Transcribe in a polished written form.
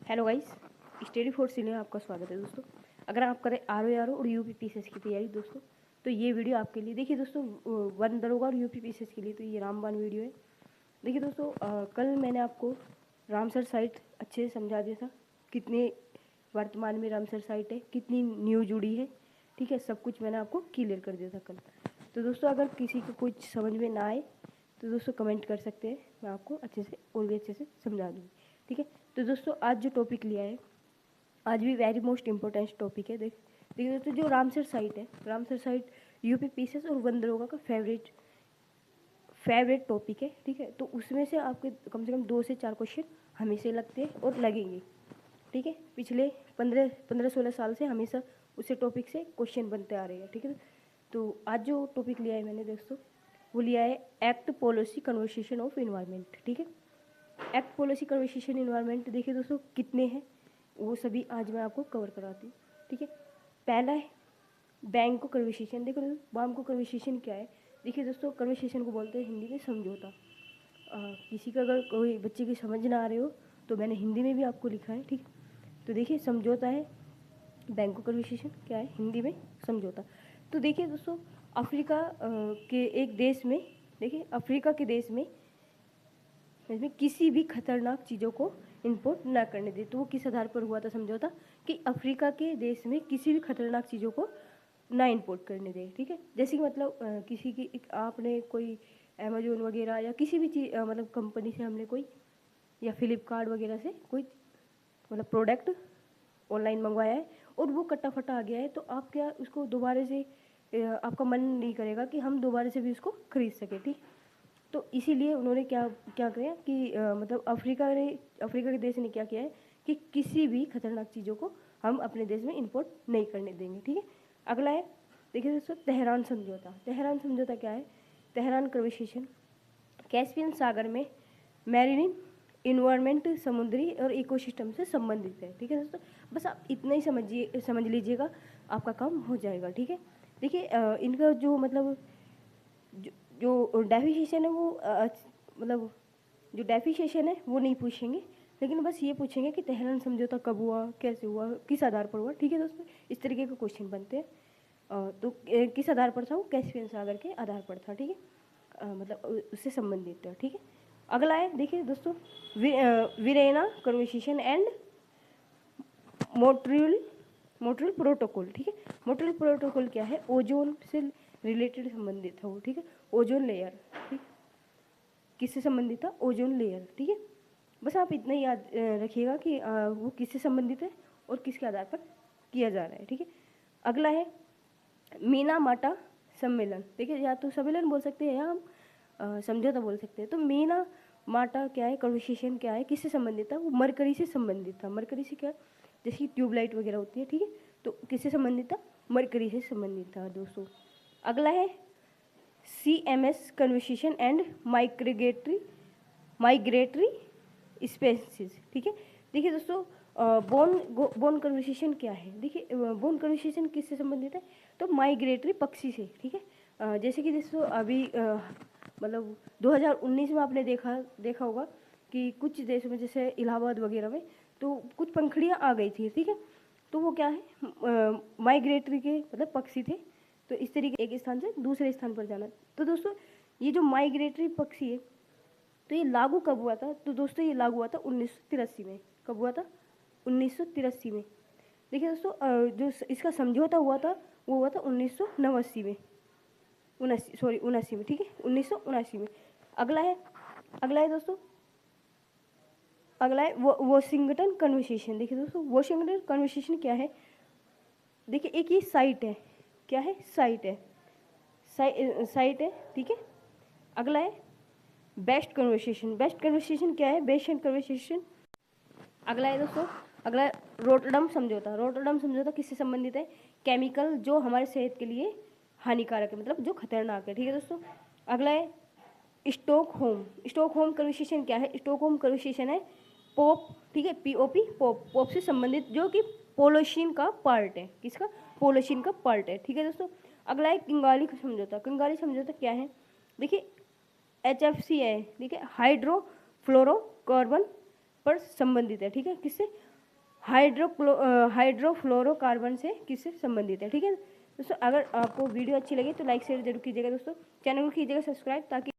Hello guys, study for senior में आपका स्वागत है दोस्तों। अगर आप करें आर और यूपी पीसीएस की तैयारी दोस्तों, तो ये वीडियो आपके लिए। देखिए दोस्तों, वन दरोगा और यूपी पीसीएस के लिए तो ये रामबाण वीडियो है। देखिए दोस्तों, कल मैंने आपको रामसर साइट अच्छे से समझा दिया था, कितने वर्तमान में रामसर साइट है, कितनी न्यूज जुड़ी है, ठीक है, सब कुछ मैंने आपको क्लियर कर दिया था कल। तो दोस्तों, अगर किसी को कुछ समझ में ना आए तो दोस्तों कमेंट कर सकते हैं, मैं आपको अच्छे से और भी अच्छे से समझा दूँगी, ठीक है। तो दोस्तों, आज जो टॉपिक लिया है, आज भी वेरी मोस्ट इम्पोर्टेंट टॉपिक है। देखिए दोस्तों, जो रामसर साइट है, रामसर साइट यूपी पीसीएस और वन दरोगा का फेवरेट टॉपिक है, ठीक है। तो उसमें से आपके कम से कम 2 से 4 क्वेश्चन हमेशा लगते हैं और लगेंगे, ठीक है। पिछले 15-16 साल से हमेशा उसी टॉपिक से क्वेश्चन बनते आ रहे हैं, ठीक है। तो आज जो टॉपिक लिया है मैंने दोस्तों, वो लिया है act policy conversation of environment, ठीक है। एक्ट पॉलिसी कन्वर्सेशन इन्वायरमेंट, देखिए दोस्तों कितने हैं वो सभी आज मैं आपको कवर कराती हूँ, ठीक है। पहला है बैंको कन्वर्सेशन। देखो दोस्तों, बैंको कन्वर्सेशन क्या है। देखिए दोस्तों, कन्वर्सेशन को बोलते हैं हिंदी में समझौता। किसी का अगर कोई बच्चे की समझ ना आ रहे हो तो मैंने हिंदी में भी आपको लिखा है, ठीक। तो देखिए, समझौता है बैंको कन्वर्सेशन, क्या है हिंदी में समझौता। तो देखिए दोस्तों, अफ्रीका के एक देश में, देखिए अफ्रीका के देश में इसमें किसी भी खतरनाक चीज़ों को इंपोर्ट ना करने दे। तो वो किस आधार पर हुआ था समझौता, कि अफ्रीका के देश में किसी भी खतरनाक चीज़ों को ना इंपोर्ट करने दे, ठीक है। जैसे कि मतलब किसी की आपने कोई अमेजोन वगैरह या किसी भी चीज़ मतलब कंपनी से हमने कोई, या फ्लिपकार्ट वगैरह से कोई मतलब प्रोडक्ट ऑनलाइन मंगवाया है और वो कट्टा फटा आ गया है, तो आप क्या उसको दोबारा से आपका मन नहीं करेगा कि हम दोबारा से भी उसको खरीद सकें, ठीक। तो इसीलिए उन्होंने क्या क्या किया कि मतलब अफ्रीका के देश ने क्या किया है कि किसी भी खतरनाक चीज़ों को हम अपने देश में इंपोर्ट नहीं करने देंगे, ठीक है। अगला है, देखिए दोस्तों, तेहरान समझौता। तेहरान समझौता क्या है। तेहरान कन्वर्सेशन कैस्पियन सागर में मैरीन इन्वायरमेंट, समुद्री और इकोसिस्टम से संबंधित है, ठीक है दोस्तों। बस आप इतना ही समझ लीजिएगा, आपका काम हो जाएगा, ठीक है। देखिए इनका जो मतलब जो डेफिनेशन है वो मतलब जो डेफिनेशन है वो नहीं पूछेंगे, लेकिन बस ये पूछेंगे कि तेहरान समझौता कब हुआ, कैसे हुआ, किस आधार पर हुआ, ठीक है दोस्तों। इस तरीके के क्वेश्चन बनते हैं। तो किस आधार पर था वो, कैस्पियन सागर के आधार पर था, ठीक है। मतलब उससे संबंधित है, ठीक है। अगला है, देखिए दोस्तों, वियना कन्वर्सेशन एंड मोट्रियल प्रोटोकॉल, ठीक है। मोट्रियल प्रोटोकॉल क्या है, ओजोन से रिलेटेड संबंधित है वो, ठीक है। ओजोन लेयर, ठीक, किससे संबंधित था, ओजोन लेयर, ठीक है। बस आप इतना ही याद रखिएगा कि वो किससे संबंधित है और किसके आधार पर किया जा रहा है, ठीक है। अगला है मीना माटा सम्मेलन। देखिए, या तो सम्मेलन बोल सकते हैं या हम समझौता बोल सकते हैं। तो मीना माटा क्या है, कन्वर्सेशन क्या है, किससे संबंधित था, वो मरकरी से संबंधित था। मरकरी से क्या, जैसे ट्यूबलाइट वगैरह होती है, ठीक है। तो किससे संबंधित था, मरकरी से संबंधित था दोस्तों। अगला है CMS conversation and migratory species, ठीक है। देखिए दोस्तों, बोन कन्वर्सेशन क्या है। देखिए बोन कन्वर्सेशन किससे संबंधित है, तो माइग्रेटरी पक्षी से, ठीक है। जैसे कि दोस्तों अभी मतलब 2019 में आपने देखा होगा कि कुछ देशों में जैसे इलाहाबाद वगैरह में तो कुछ पंखड़ियाँ आ गई थी, ठीक है। तो वो क्या है, माइग्रेटरी के मतलब पक्षी थे। तो इस तरीके एक स्थान से दूसरे स्थान पर जाना। तो दोस्तों, ये जो माइग्रेटरी पक्षी है, तो ये लागू कब हुआ था, तो दोस्तों ये लागू हुआ था 1983 में। कब हुआ था, 1983 में। देखिए दोस्तों, जो इसका समझौता हुआ था वो हुआ था 1989 में, 79 में, ठीक है, 1979 में। अगला है दोस्तों, अगला है वॉशिंगटन कन्वर्सेशन। देखिए दोस्तों, वॉशिंगटन कन्वर्सेशन क्या है। देखिए, एक ये साइट है, क्या है, साइट है, साइट है, ठीक है। अगला है बेस्ट कन्वर्सेशन। बेस्ट कन्वर्सेशन क्या है, बेस्ट कन्वर्सेशन। अगला है दोस्तों, अगला रोटरडम समझौता। रोटरडम समझौता किससे संबंधित है, केमिकल जो हमारे सेहत के लिए हानिकारक है, मतलब जो खतरनाक है, ठीक है दोस्तों। अगला है स्टॉकहोम। स्टॉकहोम कन्वर्सेशन क्या है, स्टॉकहोम कन्वर्सेशन है पॉप, ठीक है, POP, पॉप से संबंधित, जो कि पोलोशीन का पार्ट है, किसका, पोलोशीन का पार्ट है, ठीक है दोस्तों। अगला है किंगाली समझौता। किंगाली समझौता क्या है, देखिए HFC है, ठीक है, हाइड्रोफ्लोरोकार्बन पर संबंधित है, ठीक है, किससे, हाइड्रोफ्लोरोकार्बन से किससे संबंधित है। ठीक है दोस्तों, अगर आपको वीडियो अच्छी लगी तो लाइक शेयर जरूर कीजिएगा दोस्तों, चैनल को कीजिएगा सब्सक्राइब ताकि